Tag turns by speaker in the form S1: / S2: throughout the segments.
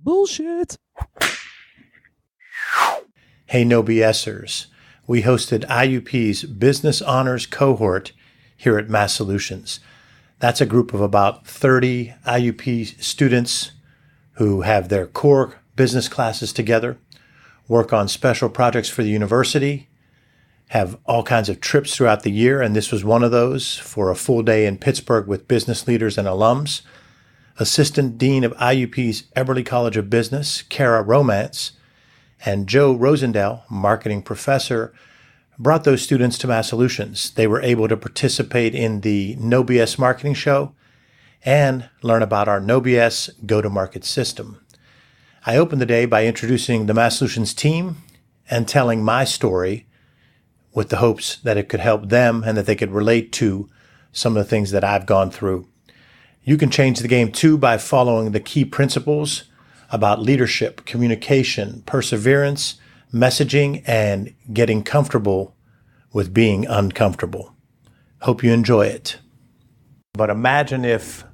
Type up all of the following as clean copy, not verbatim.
S1: Bullshit.
S2: Hey, no BSers. We hosted IUP's Business Honors Cohort here at Mass Solutions. That's a group of about 30 IUP students who have their core business classes together, work on special projects for the university, have all kinds of trips throughout the year, and this was one of those for a full day in Pittsburgh with business leaders and alums. Assistant Dean of IUP's Eberly College of Business, Kara Romance, and Joe Rosendale, marketing professor, brought those students to Mass Solutions. They were able to participate in the No BS marketing show and learn about our No BS go-to-market system. I opened the day by introducing the Mass Solutions team and telling my story with the hopes that it could help them and that they could relate to some of the things that I've gone through. You can change the game too by following the key principles about leadership, communication, perseverance, messaging, and getting comfortable with being uncomfortable. Hope you enjoy it. But imagine if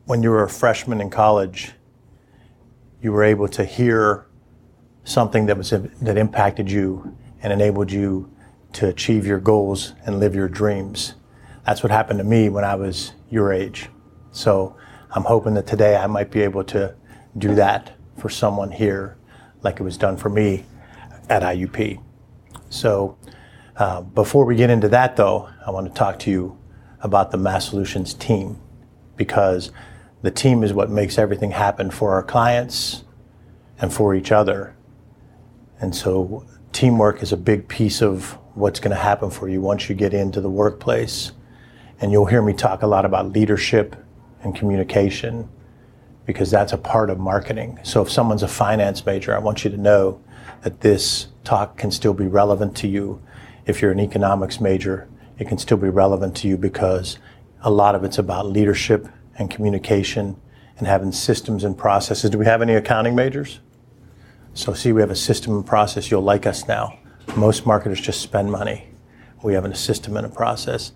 S2: when you were a freshman in college, you were able to hear something that impacted you and enabled you to achieve your goals and live your dreams. That's what happened to me when I was your age. So I'm hoping that today I might be able to do that for someone here like it was done for me at IUP. So before we get into that though, I want to talk to you about the Mass Solutions team, because the team is what makes everything happen for our clients and for each other. And so teamwork is a big piece of what's going to happen for you once you get into the workplace. And you'll hear me talk a lot about leadership and communication, because that's a part of marketing. So if someone's a finance major, I want you to know that this talk can still be relevant to you. If you're an economics major, it can still be relevant to you, because a lot of it's about leadership and communication and having systems and processes. Do we have any accounting majors? So see, we have a system and process. You'll like us now. Most marketers just spend money. We have a system and a process.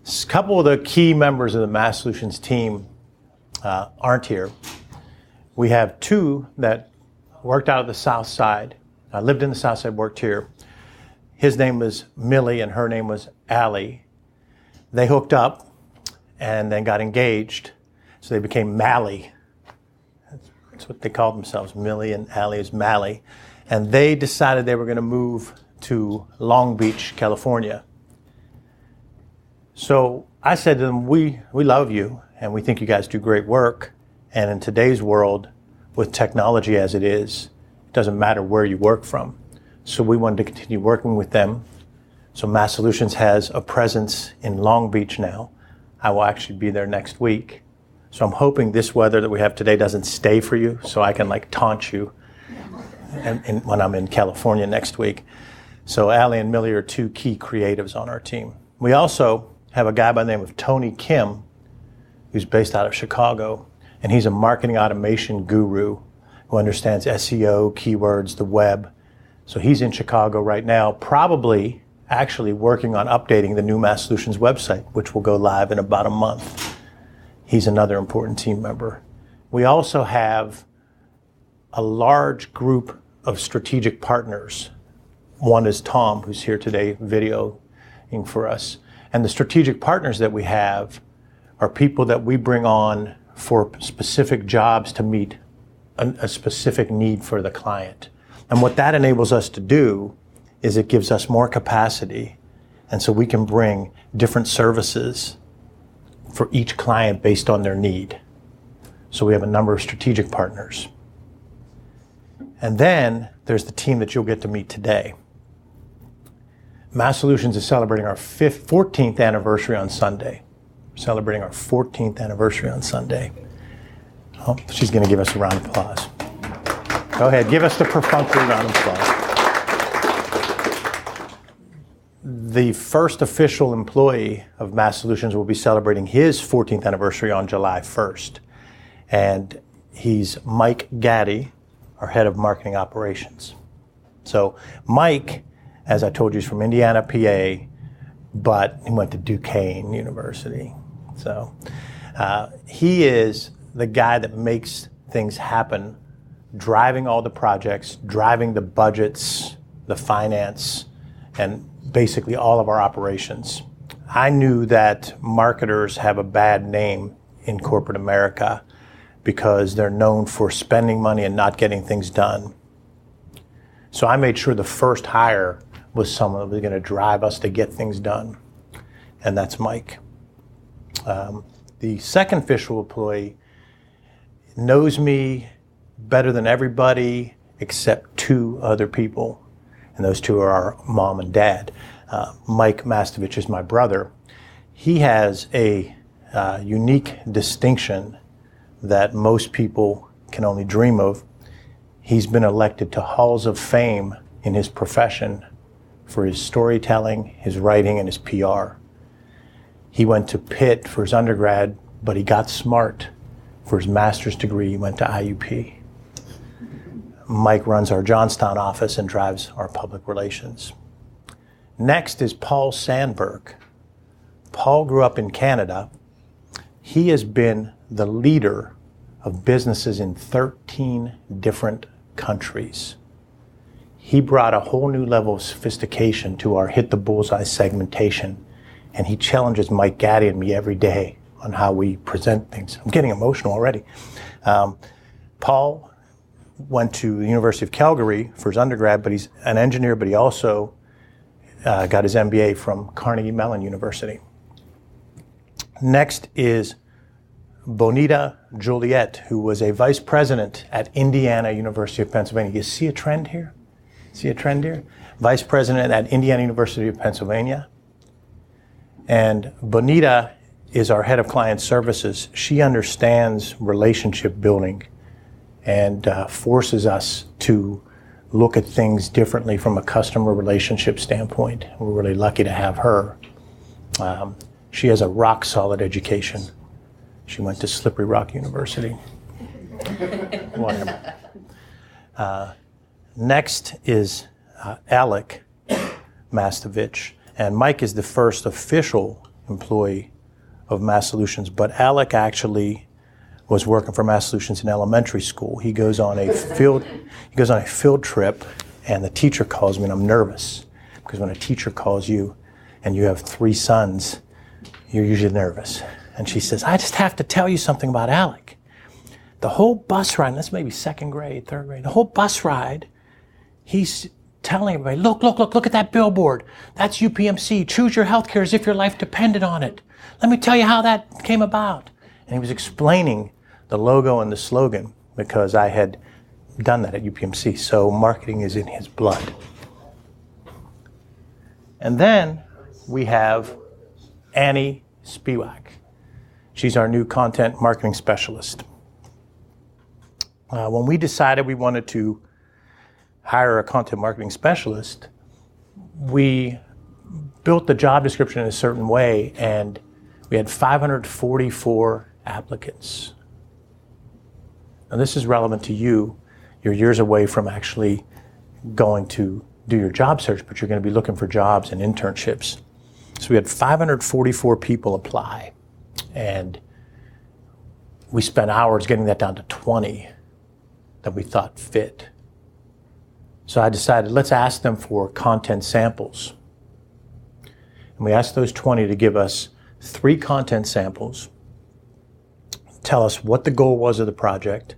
S2: A couple of the key members of the Mass Solutions team aren't here. We have two that worked out of the South Side. I lived in the South Side, worked here. His name was Millie and her name was Allie. They hooked up and then got engaged, so they became Mally. That's what they called themselves. Millie and Allie is Mally. And they decided they were going to move to Long Beach, California. So I said to them, we love you and we think you guys do great work. And in today's world, with technology as it is, it doesn't matter where you work from. So we wanted to continue working with them. So Mass Solutions has a presence in Long Beach now. I will actually be there next week. So I'm hoping this weather that we have today doesn't stay for you, so I can taunt you when I'm in California next week. So Allie and Millie are two key creatives on our team. We also have a guy by the name of Tony Kim, who's based out of Chicago, and he's a marketing automation guru who understands SEO, keywords, the web. So he's in Chicago right now, probably actually working on updating the new Mass Solutions website, which will go live in about a month. He's another important team member. We also have a large group of strategic partners. One is Tom, who's here today videoing for us. And the strategic partners that we have are people that we bring on for specific jobs to meet a specific need for the client. And what that enables us to do is it gives us more capacity. And so we can bring different services for each client based on their need. So we have a number of strategic partners. And then there's the team that you'll get to meet today. Mass Solutions is celebrating our 14th anniversary on Sunday. We're celebrating our 14th anniversary on Sunday. Oh, she's going to give us a round of applause. Go ahead, give us the perfunctory round of applause. The first official employee of Mass Solutions will be celebrating his 14th anniversary on July 1st. And he's Mike Gaddy, our head of marketing operations. So Mike, as I told you, is from Indiana, PA, but he went to Duquesne University. So he is the guy that makes things happen driving all the projects, driving the budgets, the finance, and basically all of our operations. I knew that marketers have a bad name in corporate America because they're known for spending money and not getting things done. So I made sure the first hire was someone that was going to drive us to get things done, and that's Mike. The second official employee knows me better than everybody except two other people, and those two are our mom and dad. Mike Mastovich is my brother. He has a unique distinction that most people can only dream of. He's been elected to halls of fame in his profession for his storytelling, his writing, and his PR. He went to Pitt for his undergrad, but he got smart. For his master's degree, he went to IUP. Mike runs our Johnstown office and drives our public relations. Next is Paul Sandberg. Paul grew up in Canada. He has been the leader of businesses in 13 different countries. He brought a whole new level of sophistication to our hit the bullseye segmentation, and he challenges Mike Gaddy and me every day on how we present things. I'm getting emotional already. Paul went to the University of Calgary for his undergrad, but he's an engineer, but he also got his MBA from Carnegie Mellon University. Next is Bonita Juliet, who was a vice president at Indiana University of Pennsylvania. You see a trend here? See a trend here? Vice president at Indiana University of Pennsylvania. And Bonita is our head of client services. She understands relationship building and forces us to look at things differently from a customer relationship standpoint. We're really lucky to have her. She has a rock solid education. She went to Slippery Rock University. Whatever. Next is Alec Mastovich. And Mike is the first official employee of Mass Solutions, but Alec actually was working for Mass Solutions in elementary school. He goes on a field trip, and the teacher calls me, and I'm nervous because when a teacher calls you and you have 3 sons, you're usually nervous. And she says, I just have to tell you something about Alec. The whole bus ride, that's maybe 2nd grade, 3rd grade, the whole bus ride, he's telling everybody, look at that billboard. That's UPMC. Choose your healthcare as if your life depended on it. Let me tell you how that came about. And he was explaining the logo and the slogan because I had done that at UPMC. So marketing is in his blood. And then we have Annie Spiwak. She's our new content marketing specialist. When we decided we wanted to hire a content marketing specialist, we built the job description in a certain way, and we had 544 applicants. Now this is relevant to you. You're years away from actually going to do your job search, but you're going to be looking for jobs and internships. So we had 544 people apply, and we spent hours getting that down to 20 that we thought fit. So I decided, let's ask them for content samples. And we asked those 20 to give us 3 content samples, tell us what the goal was of the project,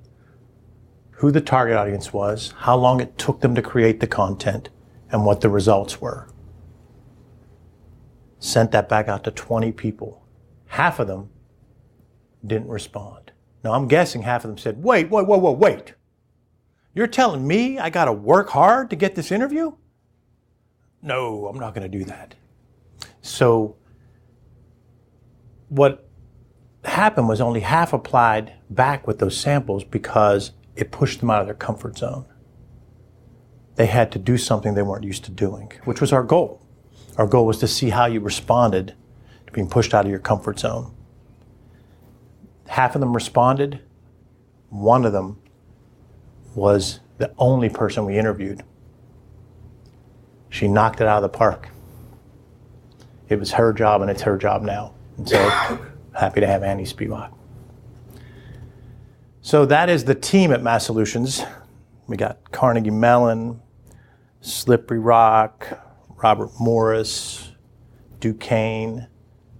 S2: who the target audience was, how long it took them to create the content, and what the results were. Sent that back out to 20 people. Half of them didn't respond. Now I'm guessing half of them said, wait. You're telling me I got to work hard to get this interview? No, I'm not going to do that. So what happened was only half applied back with those samples because it pushed them out of their comfort zone. They had to do something they weren't used to doing, which was our goal. Our goal was to see how you responded to being pushed out of your comfort zone. Half of them responded. One of them was the only person we interviewed. She knocked it out of the park. It was her job, and it's her job now. And so happy to have Annie Spiwak. So that is the team at Mass Solutions. We got Carnegie Mellon, Slippery Rock, Robert Morris, Duquesne,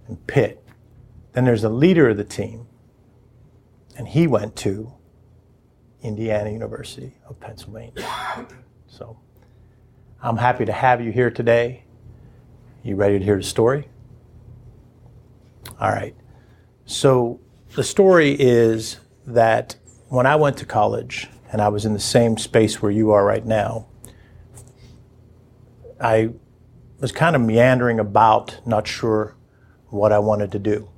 S2: and Pitt. Then there's the leader of the team, and he went to Indiana University of Pennsylvania. So I'm happy to have you here today. You ready to hear the story? All right. So the story is that when I went to college, and I was in the same space where you are right now, I was kind of meandering about, not sure what I wanted to do.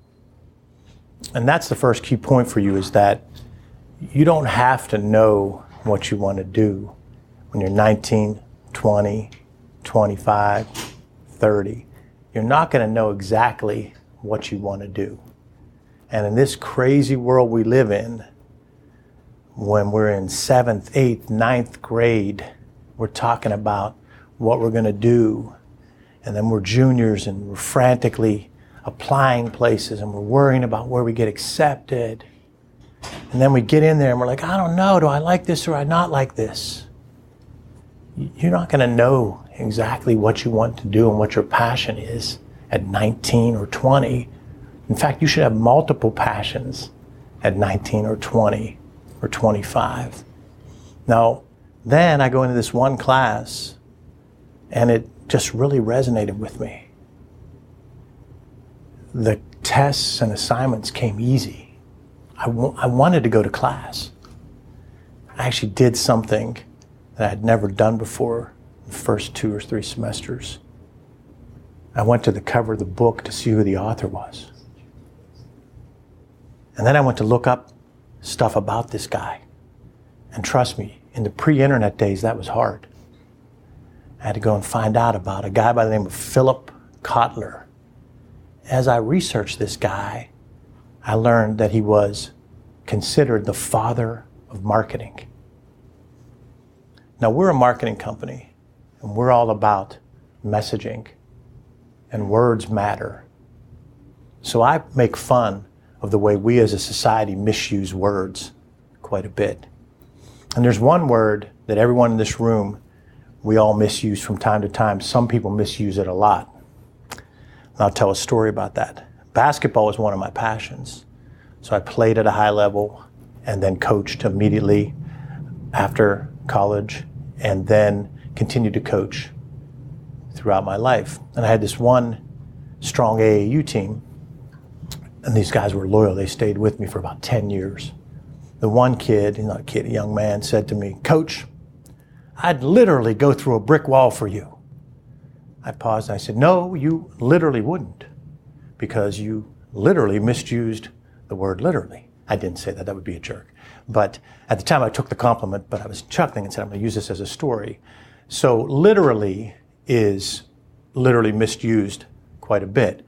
S2: And that's the first key point for you, is that you don't have to know what you want to do when you're 19, 20, 25, 30. You're not going to know exactly what you want to do. And in this crazy world we live in, when we're in 7th, 8th, 9th grade, we're talking about what we're going to do. And then we're juniors and we're frantically applying places and we're worrying about where we get accepted. And then we get in there and we're like, I don't know, do I like this or I not like this? You're not going to know exactly what you want to do and what your passion is at 19 or 20. In fact, you should have multiple passions at 19 or 20 or 25. Now, then I go into this one class and it just really resonated with me. The tests and assignments came easy. I wanted to go to class. I actually did something that I had never done before the first 2 or 3 semesters. I went to the cover of the book to see who the author was. And then I went to look up stuff about this guy. And trust me, in the pre-internet days, that was hard. I had to go and find out about a guy by the name of Philip Kotler. As I researched this guy, I learned that he was considered the father of marketing. Now, we're a marketing company, and we're all about messaging, and words matter. So I make fun of the way we as a society misuse words quite a bit. And there's one word that everyone in this room, we all misuse from time to time. Some people misuse it a lot. And I'll tell a story about that. Basketball is one of my passions. So I played at a high level and then coached immediately after college and then continued to coach throughout my life. And I had this one strong AAU team, and these guys were loyal. They stayed with me for about 10 years. The one kid, not a kid, a young man, said to me, "Coach, I'd literally go through a brick wall for you." I paused and I said, "No, you literally wouldn't, because you literally misused the word literally." I didn't say that, that would be a jerk. But at the time I took the compliment, but I was chuckling and said, I'm going to use this as a story. So literally is literally misused quite a bit.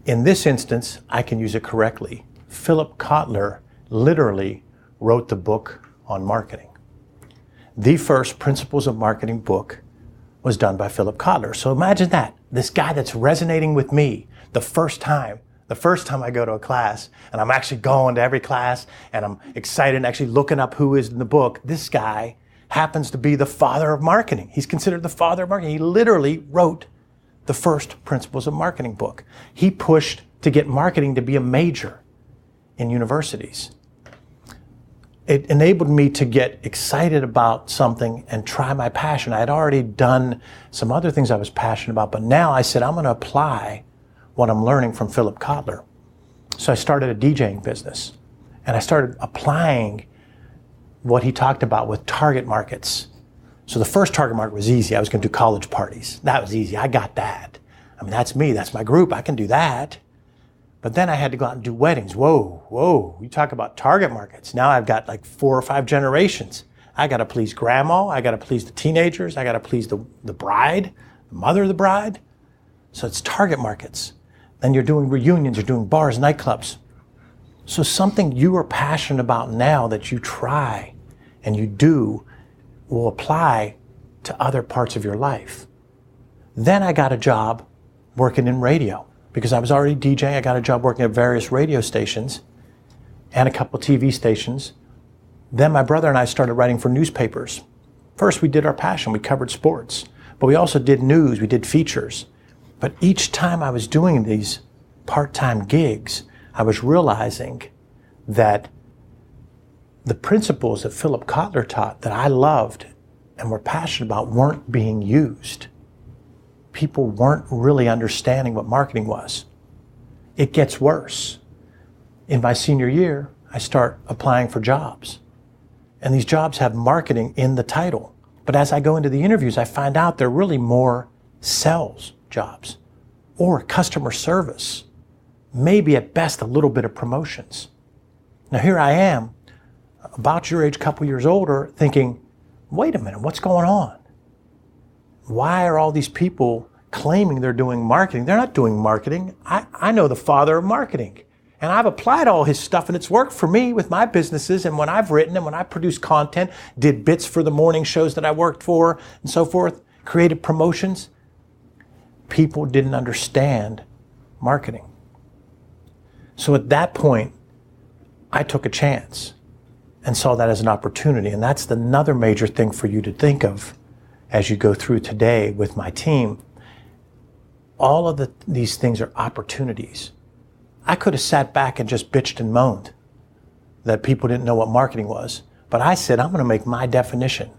S2: In this instance, I can use it correctly. Philip Kotler literally wrote the book on marketing. The first Principles of Marketing book was done by Philip Kotler. So imagine that, this guy that's resonating with me the first time I go to a class, and I'm actually going to every class, and I'm excited and actually looking up who is in the book. This guy happens to be the father of marketing. He's considered the father of marketing. He literally wrote the first Principles of Marketing book. He pushed to get marketing to be a major in universities. It enabled me to get excited about something and try my passion. I had already done some other things I was passionate about, but now I said, I'm going to apply what I'm learning from Philip Kotler. So I started a DJing business, and I started applying what he talked about with target markets. So the first target market was easy. I was going to do college parties. That was easy. I got that. I mean, that's me. That's my group. I can do that. But then I had to go out and do weddings. Whoa. You talk about target markets. Now I've got like 4 or 5 generations. I got to please grandma. I got to please the teenagers. I got to please the bride, the mother of the bride. So it's target markets. Then you're doing reunions, you're doing bars, nightclubs. So something you are passionate about now that you try and you do will apply to other parts of your life. Then I got a job working in radio because I was already DJing. I got a job working at various radio stations and a couple TV stations. Then my brother and I started writing for newspapers. First, we did our passion. We covered sports, but we also did news. We did features. But each time I was doing these part-time gigs, I was realizing that the principles that Philip Kotler taught that I loved and were passionate about weren't being used. People weren't really understanding what marketing was. It gets worse. In my senior year, I start applying for jobs. And these jobs have marketing in the title. But as I go into the interviews, I find out they're really more sales jobs or customer service. Maybe at best a little bit of promotions. Now here I am, about your age, a couple years older, thinking, wait a minute, what's going on? Why are all these people claiming they're doing marketing? They're not doing marketing. I know the father of marketing. And I've applied all his stuff and it's worked for me with my businesses and when I've written and when I produced content, did bits for the morning shows that I worked for and so forth, created promotions. People didn't understand marketing. So at that point, I took a chance and saw that as an opportunity. And that's another major thing for you to think of as you go through today with my team. All of these things are opportunities. I could have sat back and just bitched and moaned that people didn't know what marketing was. But I said, I'm going to make my definition.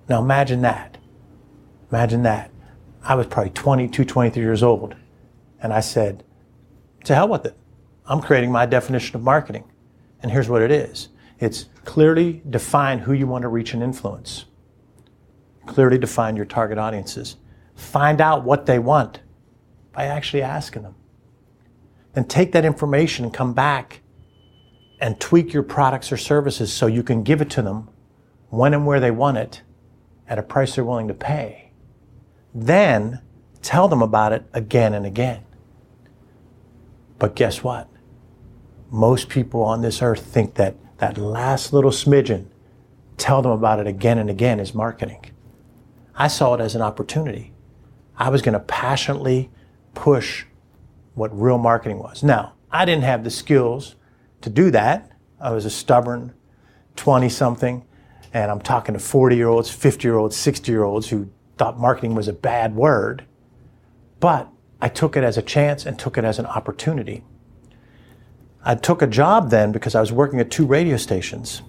S2: Now imagine that. Imagine that. I was probably 22, 23 years old. And I said, to hell with it. I'm creating my definition of marketing. And here's what it is. It's clearly define who you want to reach and influence. Clearly define your target audiences. Find out what they want by actually asking them. Then take that information and come back and tweak your products or services so you can give it to them when and where they want it at a price they're willing to pay. Then tell them about it again and again. But guess what? Most people on this earth think that that last little smidgen, tell them about it again and again, is marketing. I saw it as an opportunity. I was going to passionately push what real marketing was. Now, I didn't have the skills to do that. I was a stubborn 20-something, and I'm talking to 40-year-olds, 50-year-olds, 60-year-olds who thought marketing was a bad word. But I took it as a chance and took it as an opportunity. I took a job then because I was working at 2 radio stations,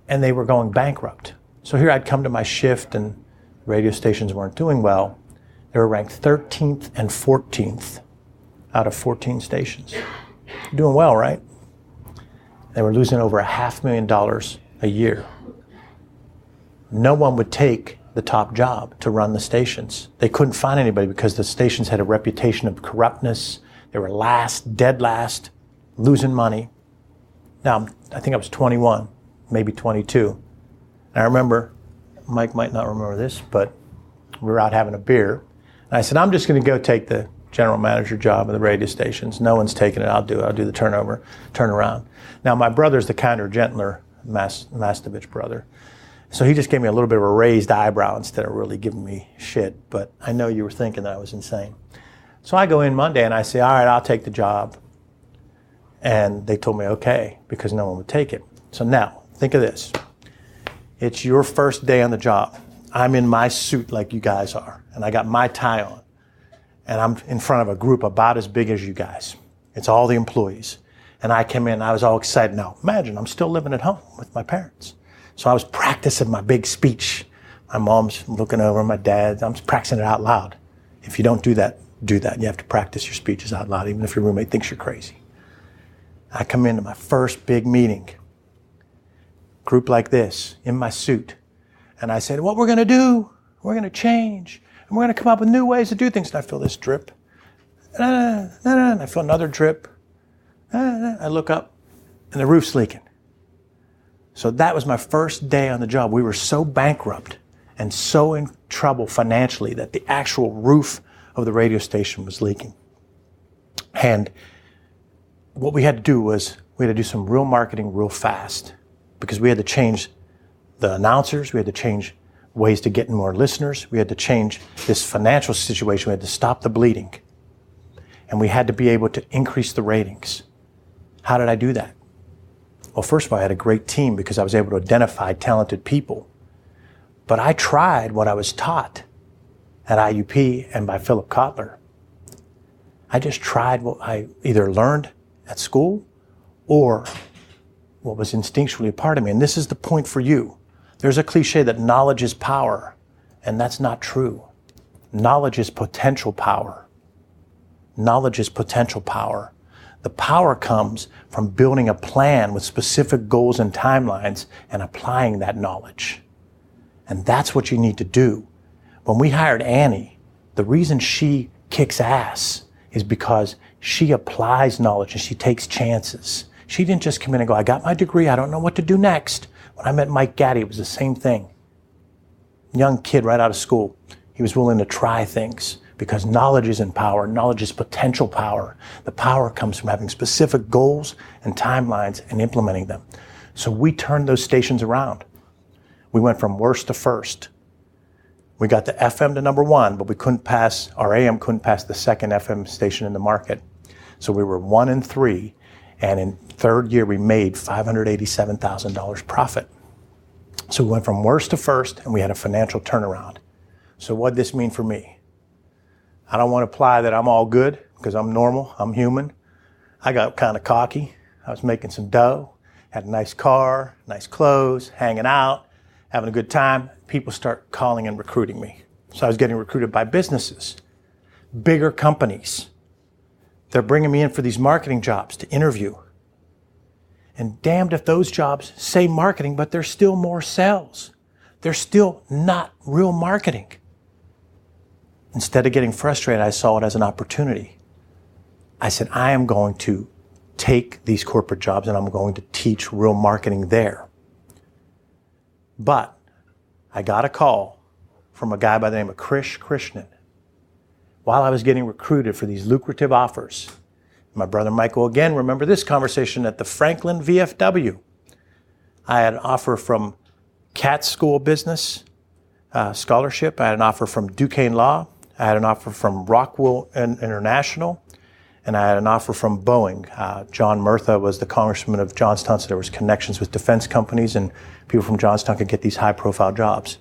S2: and they were going bankrupt. So here I'd come to my shift, and radio stations weren't doing well. They were ranked 13th and 14th out of 14 stations. Doing well, right? They were losing over $500,000 a year. No one would take the top job to run the stations. They couldn't find anybody because the stations had a reputation of corruptness. They were last, dead last, losing money. Now, I think I was 21, maybe 22. And I remember, Mike might not remember this, but we were out having a beer. And I said, I'm just going to go take the general manager job of the radio stations. No one's taking it. I'll do it. I'll do the turnaround. Now, my brother's the kinder, gentler Mastovich brother. So he just gave me a little bit of a raised eyebrow instead of really giving me shit. But I know you were thinking that I was insane. So I go in Monday and I say, all right, I'll take the job. And they told me, okay, because no one would take it. So now, think of this. It's your first day on the job. I'm in my suit like you guys are, and I got my tie on. And I'm in front of a group about as big as you guys. It's all the employees. And I came in, and I was all excited. Now, imagine, I'm still living at home with my parents. So I was practicing my big speech. My mom's looking over, my dad, I'm practicing it out loud. If you don't do that, do that. You have to practice your speeches out loud, even if your roommate thinks you're crazy. I come into my first big meeting, group like this, in my suit. And I said, what we're going to do, we're going to change. And we're going to come up with new ways to do things. And I feel this drip. And I feel another drip. I look up, and the roof's leaking. So that was my first day on the job. We were so bankrupt and so in trouble financially that the actual roof of the radio station was leaking. And what we had to do was we had to do some real marketing real fast because we had to change the announcers. We had to change ways to get more listeners. We had to change this financial situation. We had to stop the bleeding. And we had to be able to increase the ratings. How did I do that? Well, first of all, I had a great team because I was able to identify talented people. But I tried what I was taught at IUP and by Philip Kotler. I just tried what I either learned at school or what was instinctually a part of me. And this is the point for you. There's a cliche that knowledge is power, and that's not true. Knowledge is potential power. Knowledge is potential power. The power comes from building a plan with specific goals and timelines and applying that knowledge. And that's what you need to do. When we hired Annie, the reason she kicks ass is because she applies knowledge and she takes chances. She didn't just come in and go, I got my degree, I don't know what to do next. When I met Mike Gaddy, it was the same thing. Young kid right out of school. He was willing to try things because knowledge isn't power. Knowledge is potential power. The power comes from having specific goals and timelines and implementing them. So we turned those stations around. We went from worst to first. We got the FM to number one, but we couldn't pass, our AM couldn't pass the second FM station in the market. So we were 1 and 3, and in third year we made $587,000 profit. So we went from worst to first, and we had a financial turnaround. So what did this mean for me? I don't want to imply that I'm all good, because I'm normal, I'm human. I got kind of cocky. I was making some dough, had a nice car, nice clothes, hanging out, having a good time. People start calling and recruiting me. So I was getting recruited by businesses, bigger companies. They're bringing me in for these marketing jobs to interview. And damned if those jobs say marketing, but they're still more sales. They're still not real marketing. Instead of getting frustrated, I saw it as an opportunity. I said, I am going to take these corporate jobs and I'm going to teach real marketing there. But I got a call from a guy by the name of Krish Krishnan while I was getting recruited for these lucrative offers. My brother Michael, again, remember this conversation at the Franklin VFW. I had an offer from Katz School of Business scholarship. I had an offer from Duquesne Law. I had an offer from Rockwell International. And I had an offer from Boeing. John Murtha was the congressman of Johnstown, so there was connections with defense companies, and people from Johnstown could get these high-profile jobs.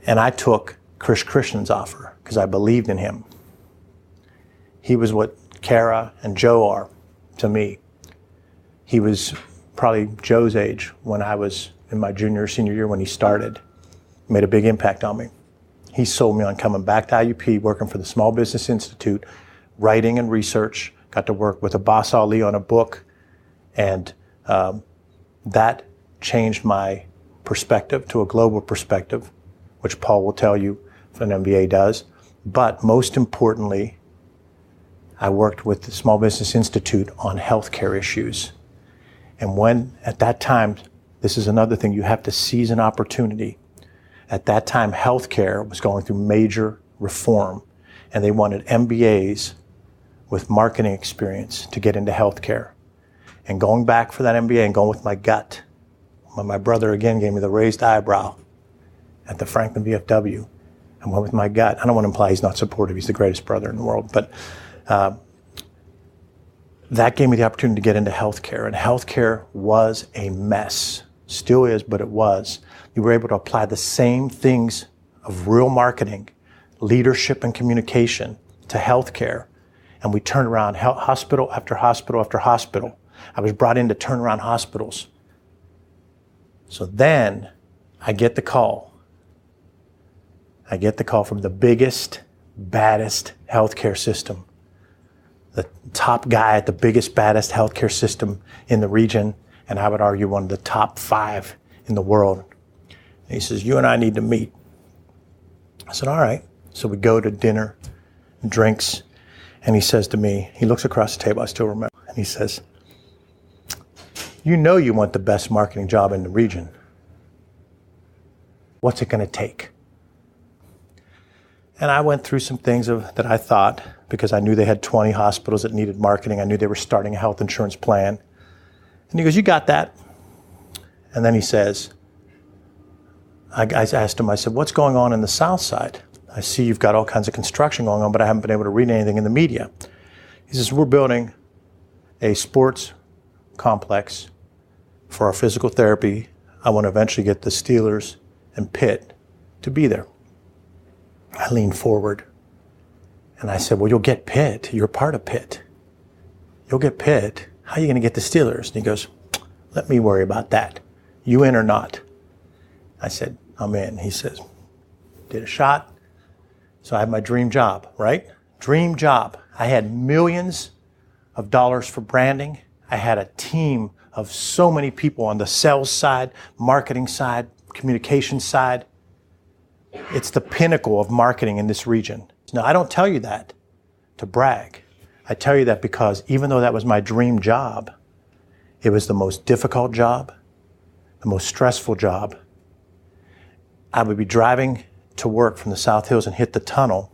S2: And I took Krish Krishnan's offer because I believed in him. He was what Kara and Joe are to me. He was probably Joe's age when I was in my junior or senior year when he started. Made a big impact on me. He sold me on coming back to IUP, working for the Small Business Institute, writing and research, got to work with Abbas Ali on a book, and that changed my perspective to a global perspective, which Paul will tell you an MBA does. But most importantly, I worked with the Small Business Institute on healthcare issues. And when, at that time, this is another thing, you have to seize an opportunity. At that time, healthcare was going through major reform, and they wanted MBAs with marketing experience to get into healthcare. And going back for that MBA and going with my gut, when my brother again gave me the raised eyebrow at the Franklin VFW, I went with my gut. I don't want to imply he's not supportive. He's the greatest brother in the world. But that gave me the opportunity to get into healthcare. And healthcare was a mess. Still is, but it was. You were able to apply the same things of real marketing, leadership and communication to healthcare. And we turned around hospital after hospital after hospital. I was brought in to turn around hospitals. So then I get the call. I get the call from the biggest, baddest healthcare system. The top guy at the biggest, baddest healthcare system in the region, and I would argue one of the top 5 in the world. And he says, you and I need to meet. I said, all right. So we go to dinner, drinks, and he says to me, he looks across the table, I still remember, and he says, you know you want the best marketing job in the region. What's it going to take? And I went through some things that I thought, because I knew they had 20 hospitals that needed marketing. I knew they were starting a health insurance plan. And he goes, you got that. And then he says, I asked him, I said, what's going on in the South Side? I see you've got all kinds of construction going on, but I haven't been able to read anything in the media. He says, we're building a sports complex for our physical therapy. I want to eventually get the Steelers and Pitt to be there. I leaned forward and I said, well, you'll get Pitt. You're part of Pitt. You'll get Pitt. How are you going to get the Steelers? And he goes, let me worry about that. You in or not? I said, I'm in. He says, did a shot. So I had my dream job, right? Dream job. I had millions of dollars for branding. I had a team of so many people on the sales side, marketing side, communication side. It's the pinnacle of marketing in this region. Now, I don't tell you that to brag. I tell you that because even though that was my dream job, it was the most difficult job, the most stressful job. I would be driving to work from the South Hills and hit the tunnel,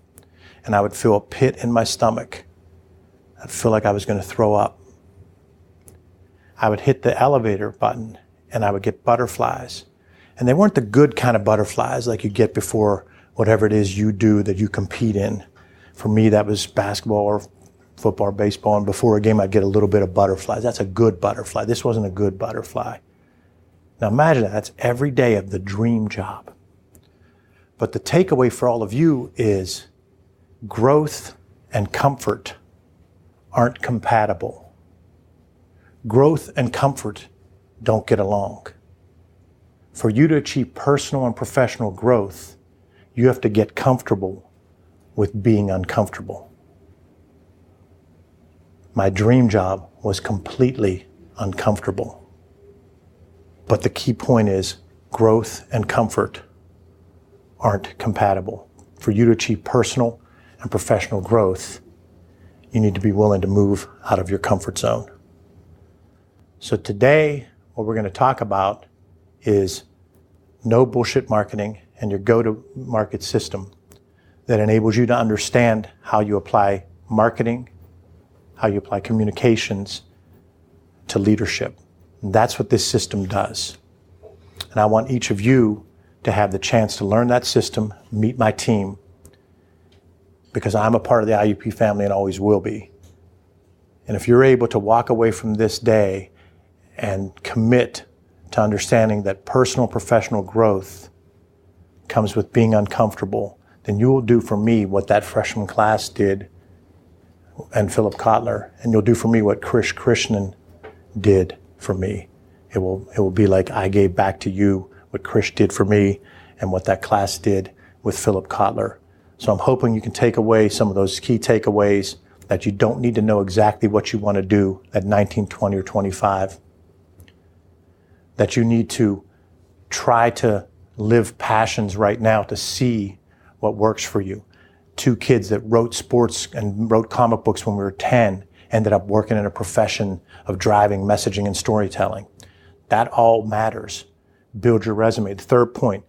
S2: and I would feel a pit in my stomach. I'd feel like I was going to throw up. I would hit the elevator button, and I would get butterflies. And they weren't the good kind of butterflies like you get before whatever it is you do that you compete in. For me, that was basketball or football or baseball, and before a game, I'd get a little bit of butterflies. That's a good butterfly. This wasn't a good butterfly. Now imagine that. That's every day of the dream job. But the takeaway for all of you is growth and comfort aren't compatible. Growth and comfort don't get along. For you to achieve personal and professional growth, you have to get comfortable with being uncomfortable. My dream job was completely uncomfortable. But the key point is growth and comfort aren't compatible. For you to achieve personal and professional growth, you need to be willing to move out of your comfort zone. So today, what we're going to talk about is no bullshit marketing and your go-to-market system that enables you to understand how you apply marketing, how you apply communications to leadership. And that's what this system does. And I want each of you to have the chance to learn that system, meet my team, because I'm a part of the IUP family and always will be. And if you're able to walk away from this day and commit to understanding that personal professional growth comes with being uncomfortable, then you will do for me what that freshman class did and Philip Kotler, and you'll do for me what Krish Krishnan did for me. It will be like I gave back to you what Krish did for me and what that class did with Philip Kotler. So I'm hoping you can take away some of those key takeaways, that you don't need to know exactly what you want to do at 19, 20, or 25. That you need to try to live passions right now to see what works for you. 2 kids that wrote sports and wrote comic books when we were 10 ended up working in a profession of driving, messaging, and storytelling. That all matters. Build your resume. The third point,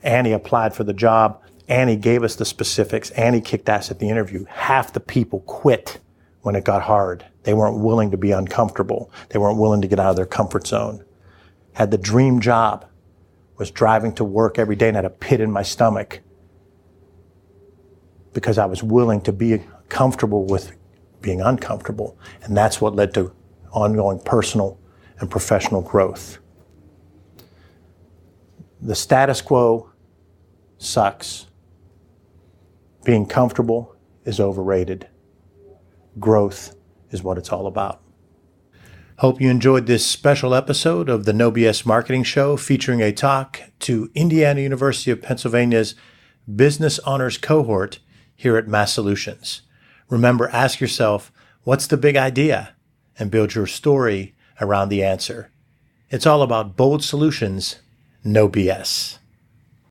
S2: Annie applied for the job. Annie gave us the specifics. Annie kicked ass at the interview. Half the people quit when it got hard. They weren't willing to be uncomfortable. They weren't willing to get out of their comfort zone. Had the dream job, was driving to work every day and had a pit in my stomach because I was willing to be comfortable with being uncomfortable. And that's what led to ongoing personal and professional growth. The status quo sucks. Being comfortable is overrated. Growth is what it's all about. Hope you enjoyed this special episode of the No BS Marketing Show, featuring a talk to Indiana University of Pennsylvania's Business Honors Cohort here at Mass Solutions. Remember, ask yourself, what's the big idea? And build your story around the answer. It's all about bold solutions, no BS.